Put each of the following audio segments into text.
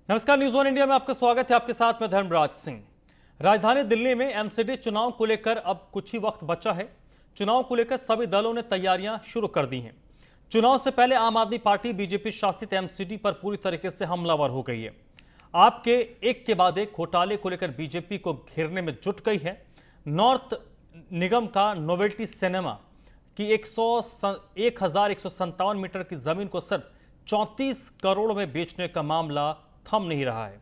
नमस्कार, news one India में आपका स्वागत है। आपके साथ मैं धर्मराज सिंह। राजधानी दिल्ली में एमसीडी चुनाव को लेकर अब कुछ ही वक्त बचा है। चुनाव को लेकर सभी दलों ने तैयारियां शुरू कर दी हैं। चुनाव से पहले आम आदमी पार्टी बीजेपी शासित एमसीडी पर पूरी तरीके से हमलावर हो गई है। आपके एक के बाद एक घोटाले को लेकर बीजेपी को घेरने में जुट गई है। नॉर्थ निगम का नोवेल्टी सिनेमा की 1157 मीटर की जमीन को सिर्फ 34 करोड़ में बेचने का मामला थम नहीं रहा है।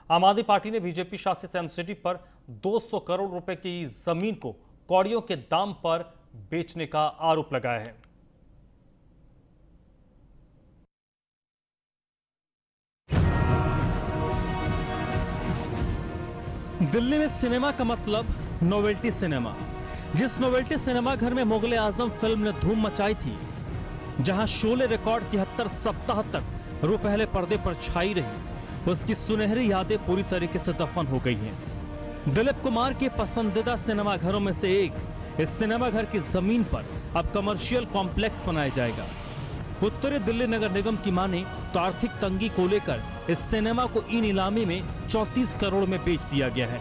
आम आदमी पार्टी ने बीजेपी शासित एमसीडी पर 200 करोड़ रुपए की जमीन को कौड़ियों के दाम पर बेचने का आरोप लगाया है। दिल्ली में सिनेमा का मतलब नोवेल्टी सिनेमा। जिस नोवेल्टी सिनेमा घर में मुगले आजम फिल्म ने धूम मचाई थी, जहां शोले रिकॉर्ड 73 सप्ताह तक रो पहले पर्दे पर छाई रही, उसकी सुनहरी यादें पूरी तरीके से दफन हो गई हैं। दिलीप कुमार के पसंदीदा सिनेमा घरों में से एक इस सिनेमा घर की जमीन पर अब कमर्शियल कॉम्प्लेक्स बनाया जाएगा। उत्तरी दिल्ली नगर निगम की माने तो आर्थिक तंगी को लेकर इस सिनेमा को ई नीलामी में 34 करोड़ में बेच दिया गया है।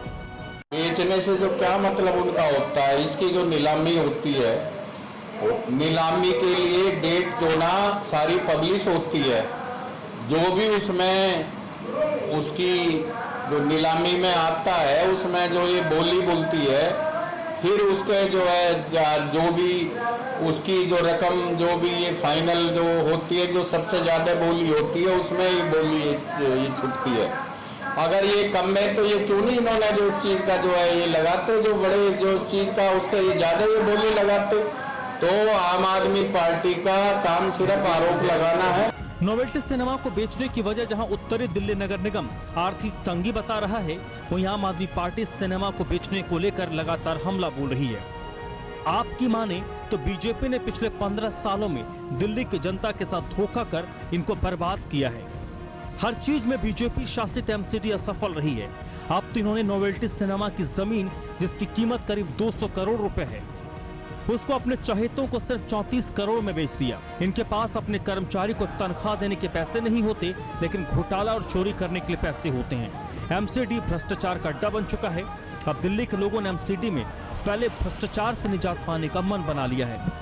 बेचने से जो क्या मतलब उनका होता है, इसकी जो नीलामी होती है, नीलामी के लिए डेट जो ना सारी पब्लिश होती है, जो भी उसमें उसकी जो नीलामी में आता है उसमें जो ये बोली बोलती है, फिर उसके जो है जो भी उसकी जो रकम जो भी ये फाइनल जो होती है, जो सबसे ज़्यादा बोली होती है उसमें ही बोली ये छुटती है। अगर ये कम है तो ये क्यों नहीं इन्होंने जो उस चीज़ का जो है ये लगाते, जो बड़े जो उस चीज़ का उससे ये ज़्यादा ये बोली लगाते। तो आम आदमी पार्टी का काम सिर्फ आरोप लगाना है। नोवेल्टी सिनेमा को बेचने की वजह जहां उत्तरी दिल्ली नगर निगम आर्थिक तंगी बता रहा है, वहीं आम आदमी पार्टी सिनेमा को बेचने को लेकर लगातार हमला बोल रही है। आपकी माने तो बीजेपी ने पिछले 15 सालों में दिल्ली की जनता के साथ धोखा कर इनको बर्बाद किया है। हर चीज में बीजेपी शासित एमसीडी असफल रही है। अब तो इन्होंने नोवेल्टी सिनेमा की जमीन, जिसकी कीमत करीब 200 करोड़ रुपए है, उसको अपने चहेतों को सिर्फ 34 करोड़ में बेच दिया। इनके पास अपने कर्मचारी को तनख्वाह देने के पैसे नहीं होते, लेकिन घोटाला और चोरी करने के लिए पैसे होते हैं। एमसीडी भ्रष्टाचार का अड्डा बन चुका है। अब दिल्ली के लोगों ने एमसीडी में फैले भ्रष्टाचार से निजात पाने का मन बना लिया है।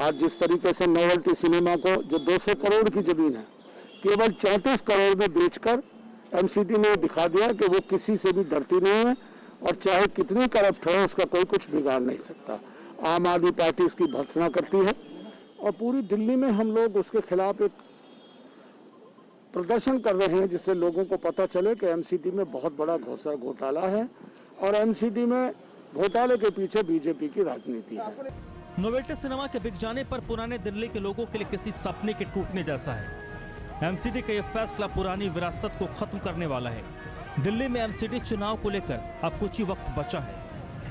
आज जिस तरीके से नोवेल्टी सिनेमा को जो 200 करोड़ की जमीन है केवल 34 करोड़ में बेचकर एमसीडी ने दिखा दिया कि वो किसी से भी डरती नहीं है और चाहे कितनी करप्ट हो उसका कोई कुछ बिगाड़ नहीं सकता। आम आदमी पार्टी इसकी भर्त्सना करती है और पूरी दिल्ली में हम लोग उसके खिलाफ एक प्रदर्शन कर रहे हैं, जिससे लोगों को पता चले कि एमसीडी में बहुत बड़ा घोटाला है और एमसीडी में घोटाले के पीछे बीजेपी की राजनीति है। नोवेल्टी सिनेमा के बिक जाने पर पुराने दिल्ली के लोगों के लिए किसी सपने के टूटने जैसा है। एमसीडी का यह फैसला पुरानी विरासत को खत्म करने वाला है। दिल्ली में एमसीडी चुनाव को लेकर अब कुछ ही वक्त बचा है।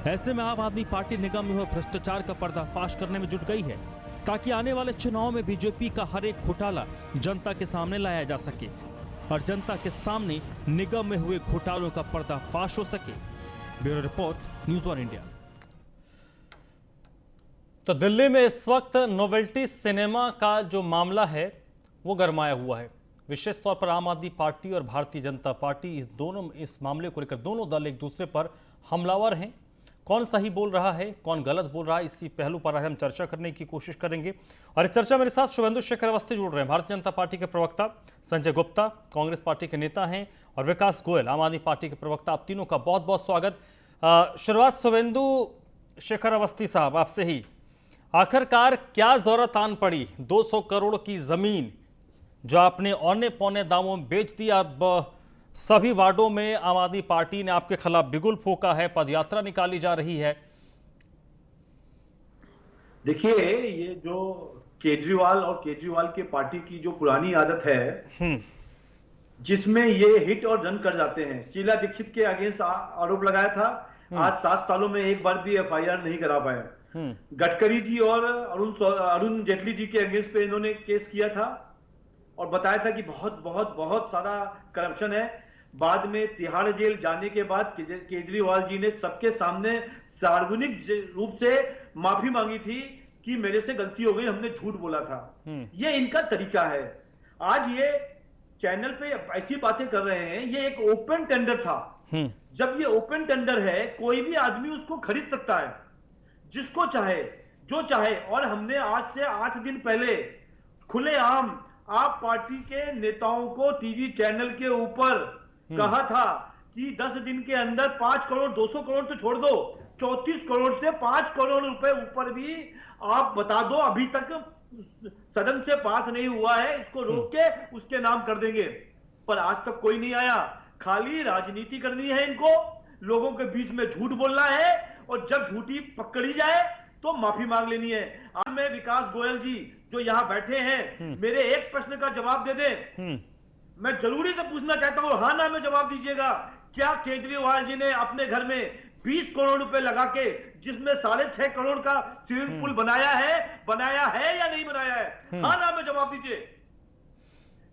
ऐसे में आम आदमी पार्टी निगम में हुए भ्रष्टाचार का पर्दाफाश करने में जुट गई है, ताकि आने वाले चुनाव में बीजेपी का हर एक घोटाला जनता के सामने लाया जा सके और जनता के सामने निगम में हुए घोटालों का पर्दाफाश हो सके। Bureau report, news one India. तो दिल्ली में इस वक्त नोवेल्टी सिनेमा का जो मामला है वो गरमाया हुआ है। विशेष तौर पर आम आदमी पार्टी और भारतीय जनता पार्टी इस मामले को लेकर दोनों दल एक दूसरे पर हमलावर हैं। कौन सही बोल रहा है, कौन गलत बोल रहा है, इसी पहलू पर हम चर्चा करने की कोशिश करेंगे। और इस चर्चा मेरे साथ शुभेंदु शेखर अवस्थी जुड़ रहे हैं, भारतीय जनता पार्टी के प्रवक्ता, संजय गुप्ता कांग्रेस पार्टी के नेता हैं, और विकास गोयल आम आदमी पार्टी के प्रवक्ता। आप तीनों का बहुत बहुत स्वागत। शुरुआत शुभेंदु शेखर अवस्थी साहब आपसे ही। आखिरकार क्या जरूरत आन पड़ी 200 करोड़ की जमीन जो आपने औने पौने दामों में बेच दी? अब सभी वार्डों में आम आदमी पार्टी ने आपके खिलाफ बिगुल फूंका है, पदयात्रा निकाली जा रही है। देखिए, ये जो केजरीवाल और केजरीवाल के पार्टी की जो पुरानी आदत है, जिसमें ये हिट और रन कर जाते हैं। शीला दीक्षित के अगेंस्ट आरोप लगाया था, आज 7 सालों में एक बार भी एफआईआर नहीं करा पाए। गडकरी जी और अरुण जेटली जी के अगेंस्ट पे इन्होंने केस किया था और बताया था कि बहुत बहुत बहुत सारा करप्शन है। बाद में तिहाड़ जेल जाने के बाद केजरीवाल जी ने सबके सामने सार्वजनिक रूप से माफी मांगी थी कि मेरे से गलती हो गई, हमने झूठ बोला था। ये इनका तरीका है। आज ये चैनल पे ऐसी बातें कर रहे हैं, ये एक ओपन टेंडर था। जब ये ओपन टेंडर है, कोई भी आदमी उसको खरीद सकता है, जिसको चाहे, जो चाहे। और हमने आज से 8 दिन पहले खुलेआम आप पार्टी के नेताओं को टीवी चैनल के ऊपर कहा था कि 10 दिन के अंदर 5 करोड़ 200 करोड़ तो छोड़ दो, 34 करोड़ से 5 करोड़ रुपए ऊपर भी आप बता दो। अभी तक सदन से पास नहीं हुआ है, इसको रोक के उसके नाम कर देंगे। पर आज तक कोई नहीं आया। खाली राजनीति करनी है इनको, लोगों के बीच में झूठ बोलना है, और जब झूठी पकड़ी जाए तो माफी मांग लेनी है। आज मैं विकास गोयल जी जो यहाँ बैठे हैं, मेरे एक प्रश्न का जवाब दे दें। मैं जरूरी से पूछना चाहता हूं, हाँ ना में जवाब दीजिएगा। क्या केजरीवाल जी ने अपने घर में 20 करोड़ रुपए लगा के, जिसमें 6.5 करोड़ का स्विमिंग पूल बनाया है या नहीं बनाया है? हाँ ना में जवाब दीजिए।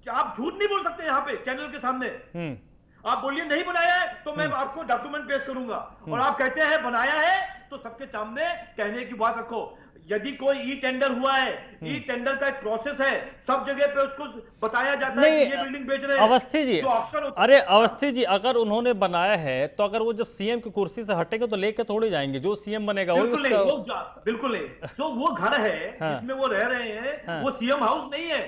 क्या आप झूठ नहीं बोल सकते यहाँ पे चैनल के सामने? आप बोलिए नहीं बनाया है तो मैं आपको डॉक्यूमेंट पेश करूंगा, और आप कहते हैं बनाया है तो सबके सामने कहने की बात रखो। यदि कोई ई टेंडर हुआ है, ई टेंडर का एक प्रोसेस है, सब जगह पे उसको बताया जाता है कि ये बिल्डिंग बेच रहे हैं। अवस्थी जी, अरे अवस्थी जी, अगर उन्होंने बनाया है तो अगर वो जब सीएम की कुर्सी से हटेंगे तो लेके थोड़ी जाएंगे, जो सीएम बनेगा वही उसका। बिल्कुल नहीं। जो वो घर है जिसमें वो रह रहे हैं, वो सीएम हाउस नहीं है।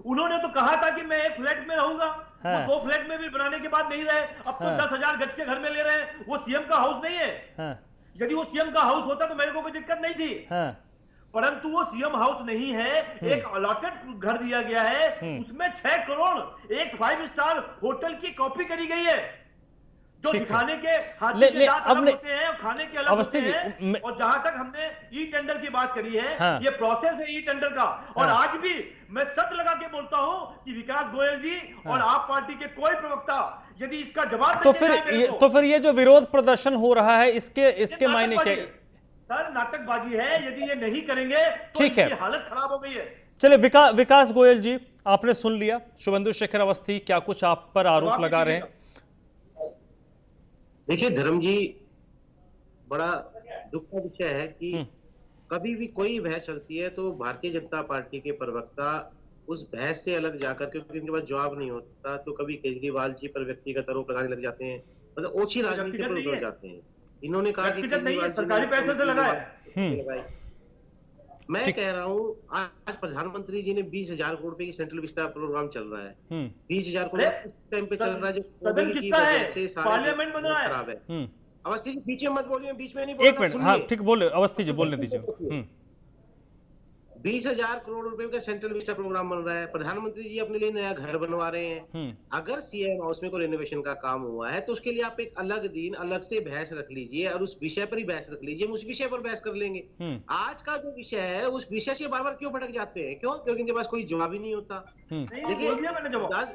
उन्होंने तो कहा था कि मैं एक फ्लैट में रहूंगा, वो 2 फ्लैट में भी बनाने के बाद नहीं रहे, अब तो 10,000 गज के घर में ले रहे हैं। वो सीएम का हाउस नहीं है। यदि वो सीएम का हाउस होता तो मेरे को कोई दिक्कत नहीं थी, परंतु वो सीएम हाउस नहीं है। एक अलॉटेड घर दिया गया है, उसमें 6 करोड़ एक 5 स्टार होटल की कॉपी करी गई है, जो दिखाने के हाथी के दांत अलग होते हैं और खाने के अलग होते हैं। और जहां तक हमने ई टेंडर की बात करी है, ये प्रोसेस है ई टेंडर का। और आज भी मैं शर्त लगा के बोलता हूं कि विकास गोयल जी और आप पार्टी के कोई प्रवक्ता यदि इसका जवाब तो फिर ये जो विरोध प्रदर्शन हो रहा है, इसके मायने क्या? सर नाटकबाजी है। यदि ये नहीं करेंगे तो ठीक है, हालत खराब हो गई है। चलिए विकास गोयल जी, आपने सुन लिया शुभेंदु शेखर अवस्थी क्या कुछ आप पर आरोप लगा रहे हैं। देखिए धर्म जी, बड़ा दुख का विषय है कि कभी भी कोई बहस चलती है तो भारतीय जनता पार्टी के प्रवक्ता उस बहस से अलग जाकर, क्योंकि उनके पास जवाब नहीं होता, तो कभी केजरीवाल जी पर व्यक्तिगत आरोप लगाने लग जाते हैं, मतलब ओछी राजनीति पर उतर जाते हैं। इन्होंने कहा कि सरकारी पैसे से लगाए। मैं कह रहा हूँ आज प्रधानमंत्री जी ने 20,000 करोड़ रुपए की सेंट्रल विस्टा प्रोग्राम चल रहा है। 20,000 करोड़ उस टाइम पे चल रहा है जब कोविड की वजह से पार्लियामेंट बन रहा है। खराब है। अवस्थी जी बीच में मत बोलिए, बीच में नहीं बोलना। एक मिनट, हाँ ठीक बोले, अवस्थी जी बोलने दीजिए। 20,000 करोड़ रुपए का सेंट्रल विस्टा प्रोग्राम बन रहा है। प्रधानमंत्री जी अपने लिए नया घर बनवा रहे हैं। अगर सीएम हाउस में कोई रेनोवेशन का काम हुआ है तो उसके लिए आप एक अलग दिन अलग से बहस रख लीजिए और उस विषय पर ही बहस रख लीजिए, उस विषय पर बहस कर लेंगे। आज का जो विषय है उस विषय से बार बार क्यों भटक जाते हैं? क्यों? क्योंकि इनके पास कोई जवाब ही नहीं होता। देखिए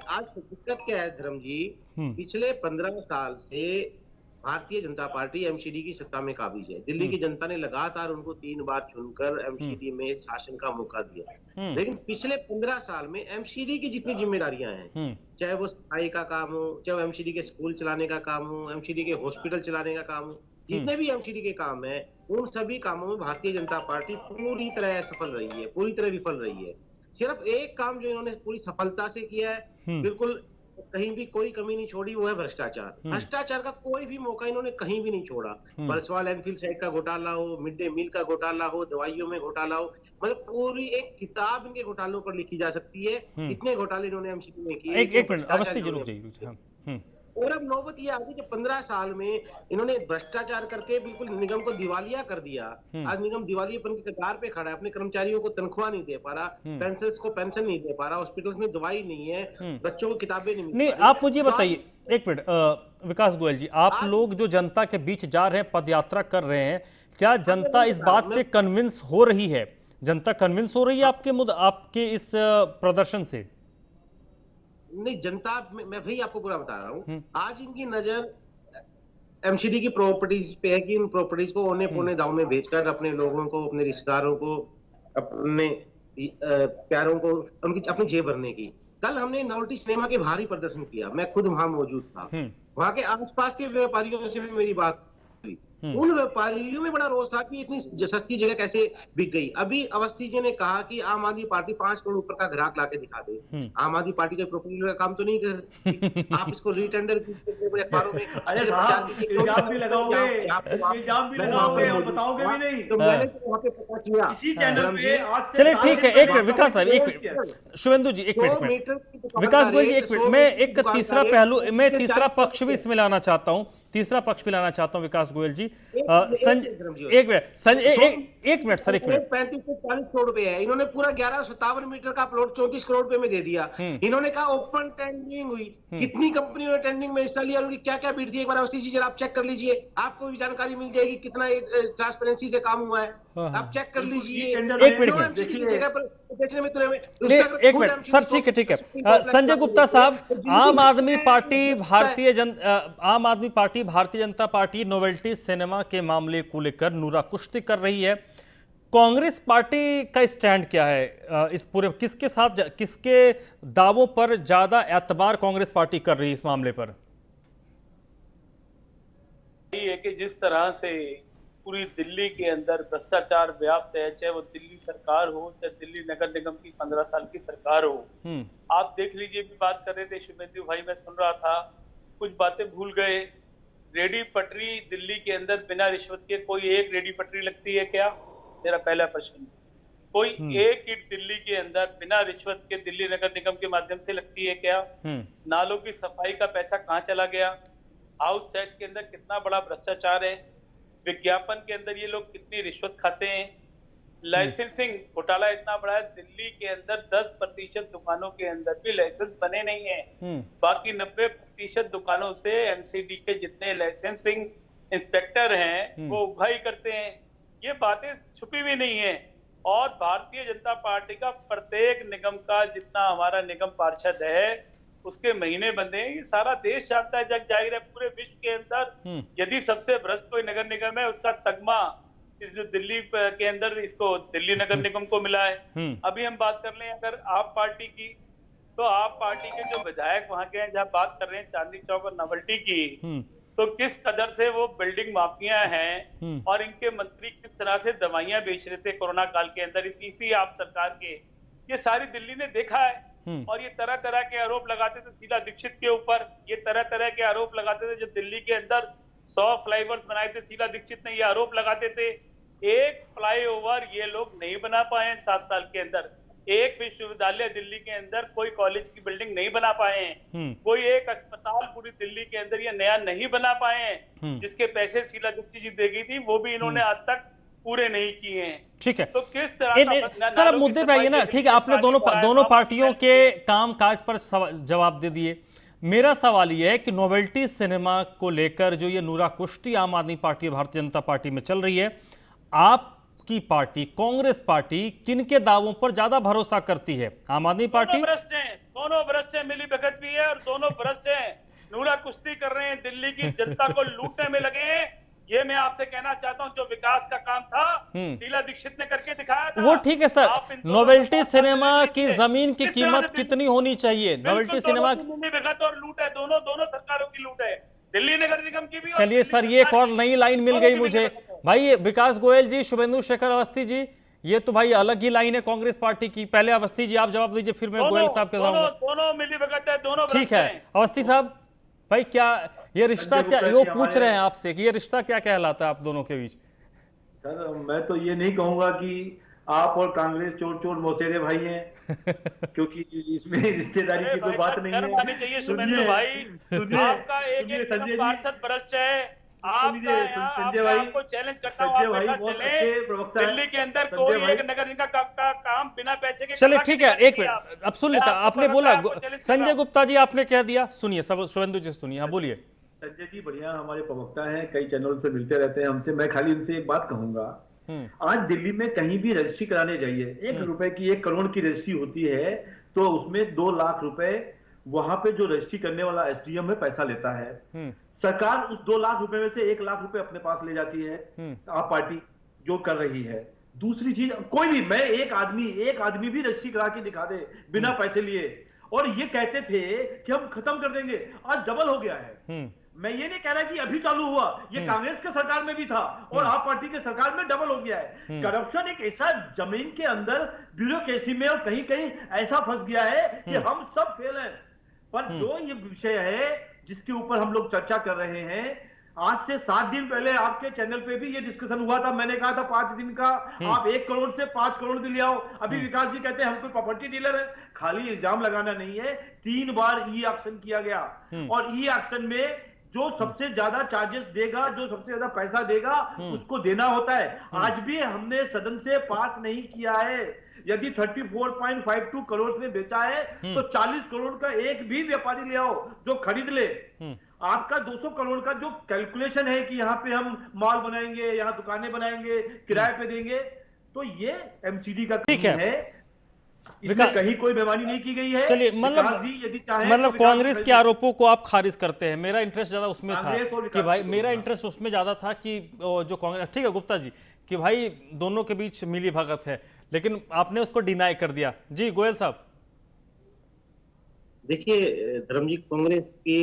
आज दिक्कत क्या है धर्म जी, पिछले 15 साल से भारतीय जनता पार्टी एमसीडी की सत्ता में काबिज है। दिल्ली की जनता ने लगातार उनको 3 बार चुनकर एमसीडी में शासन का मौका दिया, लेकिन पिछले 15 साल में एमसीडी की जितनी जिम्मेदारियां हैं, चाहे वो सफाई का काम हो, चाहे एमसीडी के स्कूल चलाने का काम हो, एमसीडी के हॉस्पिटल चलाने का काम हो, जितने भी एमसीडी के काम है, उन सभी कामों में भारतीय जनता पार्टी पूरी तरह सफल रही है, पूरी तरह विफल रही है। सिर्फ एक काम जो इन्होंने पूरी सफलता से किया है, बिल्कुल कहीं भी कोई कमी नहीं छोड़ी, वो है भ्रष्टाचार। भ्रष्टाचार का कोई भी मौका इन्होंने कहीं भी नहीं छोड़ा। बरसवाल लैंडफिल साइट का घोटाला हो, मिड डे मील का घोटाला हो, दवाइयों में घोटाला हो, मतलब पूरी एक किताब इनके घोटालों पर लिखी जा सकती है। इतने घोटाले इन्होंने एमसीडी में किए। एक मिनट अवस्थी जी रुक जाइए। और अब नौबत ये आ गई कि 15 साल में इन्होंने भ्रष्टाचार करके बिल्कुल निगम को दिवालिया कर दिया। आज निगम दिवालियापन की कगार पे खड़ा है, अपने कर्मचारियों को तनख्वाह नहीं दे पा रहा, पेंशनर्स को पेंशन नहीं दे पा रहा, हॉस्पिटल्स में दवाई नहीं है, बच्चों को किताबें नहीं। आप मुझे बताइए, एक मिनट विकास गोयल जी, आप लोग जो जनता के बीच जा रहे हैं, पदयात्रा कर रहे हैं, क्या जनता इस बात से कन्विंस हो रही है? जनता कन्विंस हो रही है आपके इस प्रदर्शन से? नहीं, जनता मैं भाई आपको पूरा बता रहा हूँ, आज इनकी नजर एमसीडी की प्रॉपर्टीज पे है कि इन प्रॉपर्टीज को औने पौने दाव में बेचकर अपने लोगों को, अपने रिश्तेदारों को, अपने प्यारों को उनकी अपनी जेब भरने की। कल हमने नोवेल्टी सिनेमा के बाहर ही प्रदर्शन किया, मैं खुद वहां मौजूद था। वहां के आसपास के व्यापारियों से भी मेरी बात हुई, उन व्यापारियों में बड़ा रोष था कि इतनी सस्ती जगह कैसे बिक गई। अभी अवस्थी जी ने कहा कि आम आदमी पार्टी 5 करोड़ ऊपर का ग्राहक लाके दिखा दे। आम आदमी पार्टी का प्रोपोजल का काम तो नहीं कर आप इसको रीटेंडर कीजिए अखबारों में, अरे साहब इल्जाम भी लगाओगे, इल्जाम भी लगाओगे और बताओगे भी नहीं। तो मैंने तो वहाँ पे पता किया इसी चैनल पे आज से चलिए साल ठीक है, से एक मिनट विकास भाई, एक मिनट शुभेंदु जी, एक मिनट विकास गोयल जी, एक मिनट मैं एक तीसरा पहलू, मैं तीसरा पक्ष भी इसमें लाना चाहता हूं, तीसरा पक्ष भी लाना चाहता हूं विकास गोयल जी। संजय एक मिनट, संजय एक मिनट सर, एक मिनट। 35 से 40 करोड़ रुपए है, इन्होंने पूरा 1157 मीटर का प्लॉट 34 करोड़ रुपए में दे दिया। इन्होंने कहा ओपन टेंडरिंग हुई, कितनी कंपनियों ने टेंडरिंग में हिस्सा लिया, उनकी क्या क्या बिड थी, एक बार अवस्थी जी जरा आप चेक कर लीजिए, आपको भी जानकारी मिल जाएगी कितना ट्रांसपेरेंसी से काम हुआ है। आप चेक कर लीजिए। एक मिनट जगह पर बेचने में एक मिनट सर, ठीक है ठीक है। संजय गुप्ता साहब, आम आदमी party Bharatiya Janata party novelty cinema के मामले को लेकर नूरा कुश्ती कर रही है। कांग्रेस पार्टी का स्टैंड क्या है इस पूरे, किसके साथ, किसके दावों पर ज्यादा एतबार कांग्रेस पार्टी कर रही है इस मामले पर? ये कि जिस तरह से पूरी दिल्ली के अंदर भ्रष्टाचार व्याप्त है, चाहे वो दिल्ली सरकार हो, चाहे दिल्ली नगर निगम की 15 साल की सरकार हो। आप देख लीजिए, भी बात कर रहे थे शुभेंदु भाई, मैं सुन रहा था, कुछ बातें भूल गए। रेडी पटरी दिल्ली के अंदर बिना रिश्वत के कोई एक रेडी पटरी लगती है क्या? मेरा पहला प्रश्न। कोई एक ईंट दिल्ली के अंदर बिना रिश्वत के दिल्ली नगर निगम के माध्यम से लगती है क्या? नालों की सफाई का पैसा कहाँ चला गया? हाउस सेट के अंदर कितना बड़ा भ्रष्टाचार है? विज्ञापन के अंदर ये लोग कितनी रिश्वत खाते हैं? लाइसेंसिंग घोटाला इतना बड़ा है, दिल्ली के अंदर 10% दुकानों के अंदर भी लाइसेंस बने नहीं है। बाकी 90% दुकानों से एमसीडी के जितने लाइसेंसिंग इंस्पेक्टर हैं वो उगाही करते हैं। ये बातें छुपी भी नहीं है। और भारतीय जनता पार्टी का प्रत्येक निगम का, जितना हमारा निगम पार्षद है, उसके महीने बंधे हैं। ये सारा देश जानता है, जग जाहिर है पूरे विश्व के अंदर। यदि सबसे भ्रष्ट कोई नगर निगम है, उसका तगमा इस जो दिल्ली के अंदर इसको दिल्ली नगर निगम को मिला है। अभी हम बात कर लें अगर आप पार्टी की, तो आप पार्टी के जो विधायक वहां के हैं, जहां बात कर रहे हैं चांदनी चौक और नवल्टी की, तो किस कदर से वो बिल्डिंग माफिया हैं और इनके मंत्री किस तरह से दवाइयां बेच रहे थे कोरोना काल के अंदर इसी आप सरकार के, ये सारी दिल्ली ने देखा है। और ये तरह तरह के आरोप लगाते थे शीला दीक्षित के ऊपर, ये तरह तरह के आरोप लगाते थे। जब दिल्ली के अंदर 100 फ्लाईओवर्स बनाए थे, शीला दीक्षित ने ये आरोप लगाते थे, एक फ्लाईओवर ये लोग नहीं बना पाए 7 साल के अंदर। एक विश्वविद्यालय दिल्ली के अंदर, कोई कॉलेज की बिल्डिंग नहीं बना पाए हैं, कोई एक अस्पताल पूरी दिल्ली के अंदर ये नया नहीं बना पाए हैं, जिसके पैसे शीला दीक्षित जी दे गई थी, वो भी इन्होंने आज तक पूरे नहीं किए हैं। ठीक है, तो किस तरह सर अब मुद्दे पे आइए ना। ठीक है, आपने दोनों पार्टियों के काम काज पर जवाब दे दिए। मेरा सवाल यह है कि नोवेल्टी सिनेमा को लेकर जो ये नूरा कुश्ती आम आदमी पार्टी और भारतीय जनता पार्टी में चल रही है, आपकी पार्टी कांग्रेस पार्टी किनके दावों पर ज्यादा भरोसा करती है? आम आदमी पार्टी? दोनों भ्रष्ट हैं, मिली भगत भी है और दोनों भ्रष्ट हैं, नूरा कुश्ती कर रहे हैं, दिल्ली की जनता को लूटने में लगे हैं। ये मैं आपसे कहना चाहता हूं, जो विकास का काम था शीला दीक्षित ने करके दिखाया था। वो ठीक है सर, नोवेल्टी सिनेमा की जमीन की कीमत कितनी होनी चाहिए? नोवेल्टी सिनेमा की विगत और लूट है, दोनों सरकारों की लूट है, दिल्ली नगर निगम की भी। चलिए सर, ये एक और नई लाइन मिल गई मुझे भाई। विकास गोयल जी, शुभेंदु शेखर अवस्थी जी, ये तो भाई अलग ही लाइन है कांग्रेस पार्टी की। पहले अवस्थी जी आप जवाब दीजिए, फिर मैं गोयल साहब के जवाब। दोनों मिली भगत है, दोनों ठीक है। अवस्थी साहब भाई, क्या ये रिश्ता, क्या वो पूछ रहे हैं आपसे कि ये रिश्ता क्या कहलाता है आप दोनों के बीच? सर मैं तो ये नहीं कहूंगा कि आप और कांग्रेस चोर चोर मौसेरे भाई हैं, क्योंकि इसमें रिश्तेदारी की कोई बात नहीं है। चाहिए शुभेंदु भाई, आपका एक पार्षद भ्रष्ट है, आपको चैलेंज करता हूं, आप ऐसा चले दिल्ली के अंदर कोई एक नगर निगम का काम बिना पैसे के। चलिए ठीक है, एक मिनट अब सुन लेता। आपने बोला संजय गुप्ता जी, आपने कह दिया, सुनिए सब, शुभेंदु जी सुनिए, हाँ बोलिए। संजय जी बढ़िया हमारे प्रवक्ता हैं, कई चैनल पे मिलते रहते हैं हमसे। मैं खाली उनसे एक बात कहूंगा, आज दिल्ली में कहीं भी रजिस्ट्री कराने जाइए, 1 रुपए की 1 करोड़ की रजिस्ट्री होती है, तो उसमें 2 लाख रुपए वहां पे जो रजिस्ट्री करने वाला एसडीएम है पैसा लेता है। सरकार उस 2 लाख रुपए में से 1 लाख रुपए अपने पास ले जाती है, आप पार्टी जो कर रही है। दूसरी चीज, कोई भी, मैं एक आदमी भी रजिस्ट्री करा के दिखा दे बिना पैसे लिए, और ये कहते थे कि हम खत्म कर देंगे, आज डबल हो गया है। मैं ये नहीं कह रहा कि अभी चालू हुआ, ये कांग्रेस के सरकार में भी था और आप पार्टी के सरकार में डबल हो गया है। करप्शन एक ऐसा जमीन के अंदर ब्यूरोक्रेसी में और कहीं कहीं ऐसा फंस गया है कि हम सब फेल हैं। पर जो ये विषय है जिसके ऊपर हम लोग चर्चा कर रहे हैं, आज से 7 दिन पहले आपके चैनल पे भी ये डिस्कशन हुआ था। मैंने कहा था 5 दिन का आप 1 करोड़ से 5 करोड़ भी ले आओ। अभी विकास जी कहते हैं हम कोई प्रॉपर्टी डीलर है। खाली इल्जाम लगाना नहीं है, 3 बार ई ऑक्शन किया गया और ई ऑक्शन में जो सबसे ज्यादा चार्जेस देगा, जो सबसे ज्यादा पैसा देगा उसको देना होता है। आज भी हमने सदन से पास नहीं किया है। यदि 34.52 करोड़ में बेचा है तो 40 करोड़ का एक भी व्यापारी ले आओ जो खरीद ले। आपका 200 करोड़ का जो कैलकुलेशन है कि यहाँ पे हम मॉल बनाएंगे, यहाँ दुकानें बनाएंगे, किराए पे देंगे, तो ये एमसीडी का ठीक है। इसमें कहीं कोई बेईमानी नहीं की गई है। चलिए, मतलब कांग्रेस के आरोपों को आप खारिज करते हैं। मेरा इंटरेस्ट ज्यादा उसमें था कि भाई, मेरा इंटरेस्ट उसमें ज्यादा था कि जो कांग्रेस, ठीक है गुप्ता जी, कि भाई दोनों के बीच मिली भगत है, लेकिन आपने उसको डिनाई कर दिया। जी गोयल साहब। देखिए धर्म जी, कांग्रेस के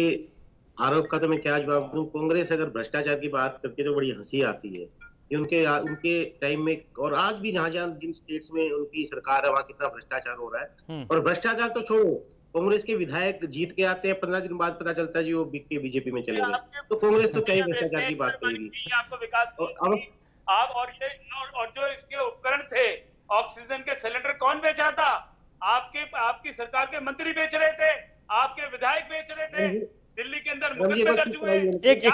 आरोप का तो मैं क्या जवाब दूं। कांग्रेस अगर भ्रष्टाचार की बात करती है तो बड़ी हंसी आती है कि उनके टाइम में और आज भी जहां जिन स्टेट्स में उनकी सरकार है वहां कितना भ्रष्टाचार हो रहा है। और भ्रष्टाचार तो छोड़ो, कांग्रेस के विधायक जीत के आते हैं, 15 दिन बाद पता चलता है जी वो बिक के बीजेपी में चले गए। तो कांग्रेस तो कहीं भ्रष्टाचार की बात करेगी। आपको विकास आप और जो इसके उपकरण थे, ऑक्सीजन के सिलेंडर कौन बेच रहा था? आपकी सरकार के मंत्री बेच रहे थे, आपके विधायक बेच रहे थे। दिल्ली के अंदर मुकदमे दर्ज हुए। एक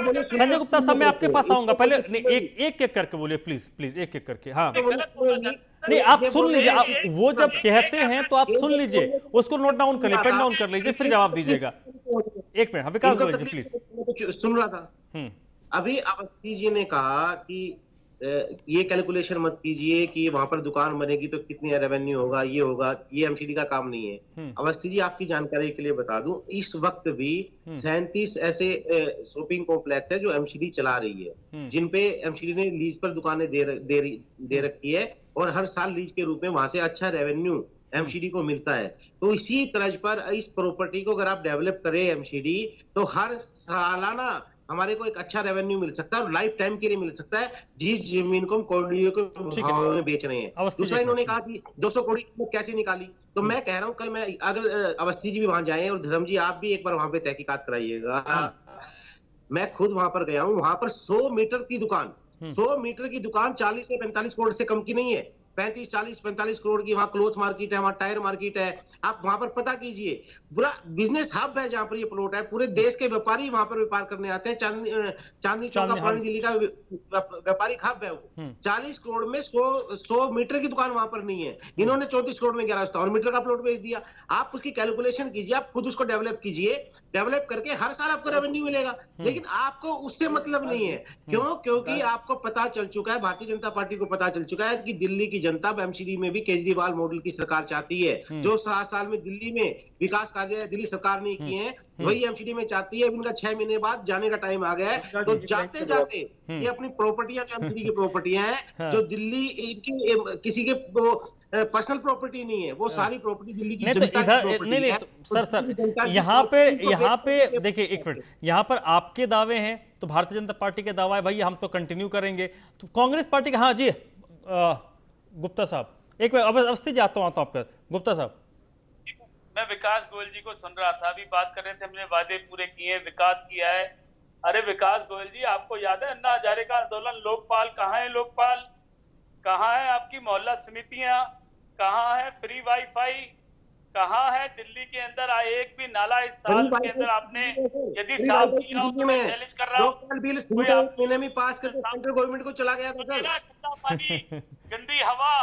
मिनट संजय गुप्ता साहब, मैं आपके पास आऊंगा। पहले एक एक करके बोलिए प्लीज, एक एक करके। हाँ नहीं, आप सुन लीजिए, वो जब कहते हैं तो आप सुन लीजिए, उसको नोट डाउन कर लीजिए, पेन डाउन कर लीजिए, फिर जवाब दीजिएगा। एक मिनट, विकास गोयल जी प्लीज। सुन रहा था। अभी अवस्थी जी ने कहा कि ये कैलकुलेशन मत कीजिए कि वहां पर दुकान बनेगी तो कितनी रेवेन्यू होगा, ये होगा, ये एमसीडी का काम नहीं है। अवस्थी जी, आपकी जानकारी के लिए बता दूं, इस वक्त भी 37 ऐसे शॉपिंग कॉम्प्लेक्स है जो एमसीडी चला रही है, जिनपे एमसीडी ने लीज पर दुकानें दे रखी है और हर साल लीज के रूप में वहां से अच्छा रेवेन्यू एमसीडी को मिलता है। तो इसी तर्ज पर इस प्रॉपर्टी को अगर आप डेवलप करें एमसीडी, तो हर सालाना हमारे को एक अच्छा रेवेन्यू मिल सकता है और लाइफ टाइम के लिए मिल सकता है, जिस जमीन को हम करोड़ियों के भाव में बेच रहे हैं। दूसरा, इन्होंने कहा कि 200 करोड़ की कैसे निकाली, तो मैं कह रहा हूं कल मैं अगर अवस्थी जी भी वहां जाए और धर्म जी आप भी एक बार वहां पे तहकीकात कराइएगा। मैं खुद वहां पर गया हूं, वहां पर 100 मीटर की दुकान 40 से 45 करोड़ से कम की नहीं है। 35, 40, 45 करोड़ की वहां क्लोथ मार्केट है, वहां टायर मार्केट है। आप वहां पर पता कीजिए, पूरा बिजनेस हब है जहां पर ये प्लॉट है। पूरे देश के व्यापारी वहां पर व्यापार करने आते हैं। चांदनी चौक का पुरानी दिल्ली का व्यापारिक हब है वो। 40 करोड़ में 100 मीटर की दुकान वहां पर नहीं है। इन्होंने 34 करोड़ में 11 और मीटर का प्लॉट बेच दिया। आप उसकी कैलकुलेशन कीजिए, आप खुद उसको डेवलप कीजिए, डेवलप करके हर साल आपको रेवेन्यू मिलेगा। लेकिन आपको उससे मतलब नहीं है। क्यों? क्योंकि आपको पता चल चुका है, भारतीय जनता पार्टी को पता चल चुका है कि दिल्ली की जनता एमसीडी में भी केजरीवाल मॉडल की सरकार चाहती है। जो 7 साल में दिल्ली में विकास कार्य दिल्ली सरकार ने किए हैं, वही एमसीडी में चाहती है। इनका 6 महीने बाद जाने का टाइम आ गया है। तो जाते जाते ये अपनी प्रॉपर्टियां, जो एमसीडी की प्रॉपर्टियां हैं, जो दिल्ली इनकी किसी के पर्सनल प्रॉपर्टी नहीं है, वो सारी प्रॉपर्टी दिल्ली की जनता की प्रॉपर्टी है। सर यहाँ पे देखिए, एक मिनट, यहाँ पर आपके दावे हैं तो भारतीय जनता पार्टी के दावा है, भाई हम तो कंटिन्यू करेंगे। तो कांग्रेस पार्टी का, हाँ जी गुप्ता साहब, एक मिनट अवस्थी जाता हूँ आपका। गुप्ता साहब, मैं विकास गोयल जी को सुन रहा था, अभी बात कर रहे थे, हमने वादे पूरे किए, विकास किया है। अरे विकास गोयल जी, आपको याद है अन्ना हजारे का आंदोलन? लोकपाल कहाँ है? लोकपाल कहाँ है? आपकी मोहल्ला समितियां कहाँ है? फ्री वाईफाई कहाँ है? दिल्ली के अंदर एक भी नाला इस साल के अंदर आपने यदि साफ किया हो तो मैं चैलेंज कर रहा हूँ। में पास करके सेंट्रल गवर्नमेंट को चला गया था सर। कितना पानी, गंदी हवा,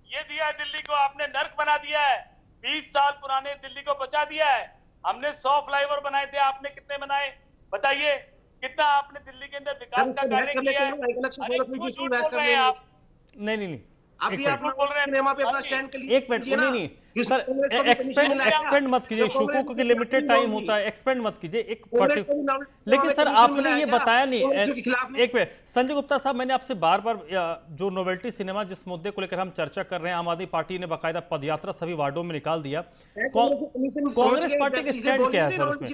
ये दिया है दिल्ली को, आपने नर्क बना दिया है। 20 साल पुराने दिल्ली को बचा दिया है। हमने 100 फ्लाईओवर बनाए थे, आपने कितने बनाए बताइए? कितना आपने दिल्ली के अंदर विकास का कार्य किया है? नहीं, अभी आप सिनेमा पे अपना स्टैंड कर लीजिए। एक मिनट, नहीं सर, एक्सपेंड मत कीजिए इशू को, क्योंकि लिमिटेड टाइम होता है, एक्सपेंड मत कीजिए एक पर्टिकुलर। लेकिन सर आपने ये बताया नहीं, एक मिनट संजय गुप्ता साहब, मैंने आपसे बार बार जो नोवेल्टी सिनेमा जिस मुद्दे को लेकर हम चर्चा कर रहे हैं, आम आदमी पार्टी ने बाकायदा पदयात्रा सभी वार्डों में निकाल दिया, कांग्रेस पार्टी का स्टैंड क्या है सर उसमें?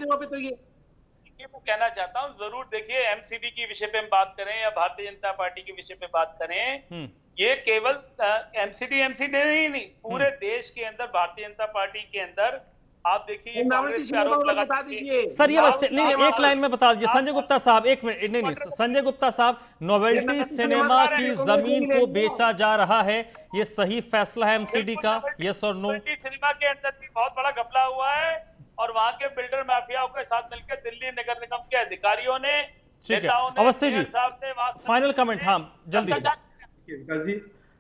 वो कहना चाहता हूँ, जरूर देखिए एमसीडी के विषय पे हम बात करें या भारतीय जनता पार्टी के विषय पे बात करें, ये केवल एमसीडी नहीं, पूरे देश के अंदर भारतीय जनता पार्टी के अंदर आप देखिए कांग्रेस पे आरोप लगा दीजिए सर। ये बच्चे नहीं, एक लाइन में बता दीजिए संजय गुप्ता साहब, एक मिनट, नहीं संजय गुप्ता साहब, नोवेल्टी सिनेमा की जमीन को बेचा जा रहा है, ये सही फैसला है एमसीडी का, यस और नो? सिनेमा के अंदर भी बहुत बड़ा घपला हुआ है और वहां के बिल्डर माफियाओं के साथ मिलकर दिल्ली नगर निगम के अधिकारियों ने, नेताओं ने, अवस्थी जी फाइनल कमेंट, हाँ जल्दी से।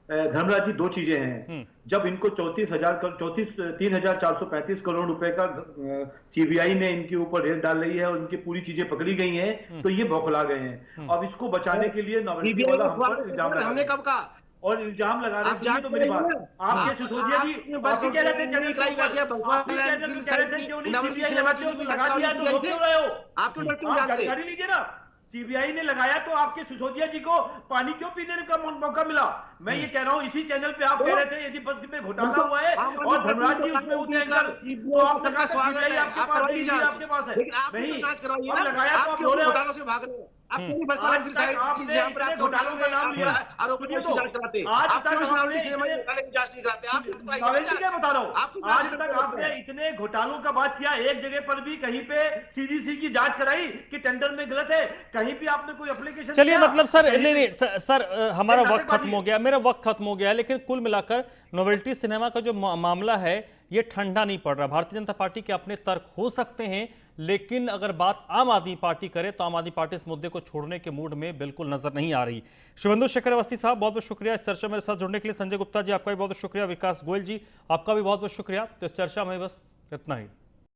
धर्मराज जी, दो चीजें हैं। जब इनको 3,435 करोड़ रुपए का सीबीआई ने इनके ऊपर रेड डाल रही है और इनकी पूरी चीजें पकड़ी गई हैं, तो ये बौखला गए हैं। अब इसको बचाने के लिए नोवेल्टी वाला हम पर इल्जाम लगा, हमने कब कहा, और इल्जाम लगा रहे हैं, तो मेरी बात आपके सिसोदिया जी बाकी कह रहे थे, चैनल कह रहे थे क्यों नहीं सीबीआई लगाते हो, तो लगा दिया तो रोक क्यों रहे हो? आप जानकारी लीजिए ना, सीबीआई ने लगाया तो आपके सिसोदिया जी को पानी क्यों पीने का मौका मिला? मैं ये कह रहा हूँ, इसी चैनल पे आप कह रहे थे यदि बस में घोटाला हुआ है और धर्मराज जी उसमें उतरेंगे, तो आप सरकार सीबीआई आपके पास है, आपके पास है नहीं, अब लगाया तो आप रो रहे हो, से भाग रहे हो। घोटालों का नाम लिया, आज तक आपने इतने घोटालों का बात किया, एक जगह पर भी कहीं पे सीडीसी की जांच कराई कि टेंडर में गलत है, कहीं भी आपने कोई एप्लीकेशन? चलिए मतलब सर नहीं सर, हमारा वक्त खत्म हो गया, मेरा वक्त खत्म हो गया, लेकिन कुल मिलाकर नोवेल्टी सिनेमा का जो मामला है ये ठंडा नहीं पड़ रहा। भारतीय जनता पार्टी के अपने तर्क हो सकते हैं, लेकिन अगर बात आम आदमी पार्टी करे तो आम आदमी पार्टी इस मुद्दे को छोड़ने के मूड में बिल्कुल नजर नहीं आ रही। शुभेंदु शेखर अवस्थी साहब, बहुत बहुत शुक्रिया इस चर्चा में मेरे साथ जुड़ने के लिए। संजय गुप्ता जी आपका भी बहुत बहुत शुक्रिया, विकास गोयल जी आपका भी बहुत बहुत शुक्रिया। तो इस चर्चा में बस इतना ही।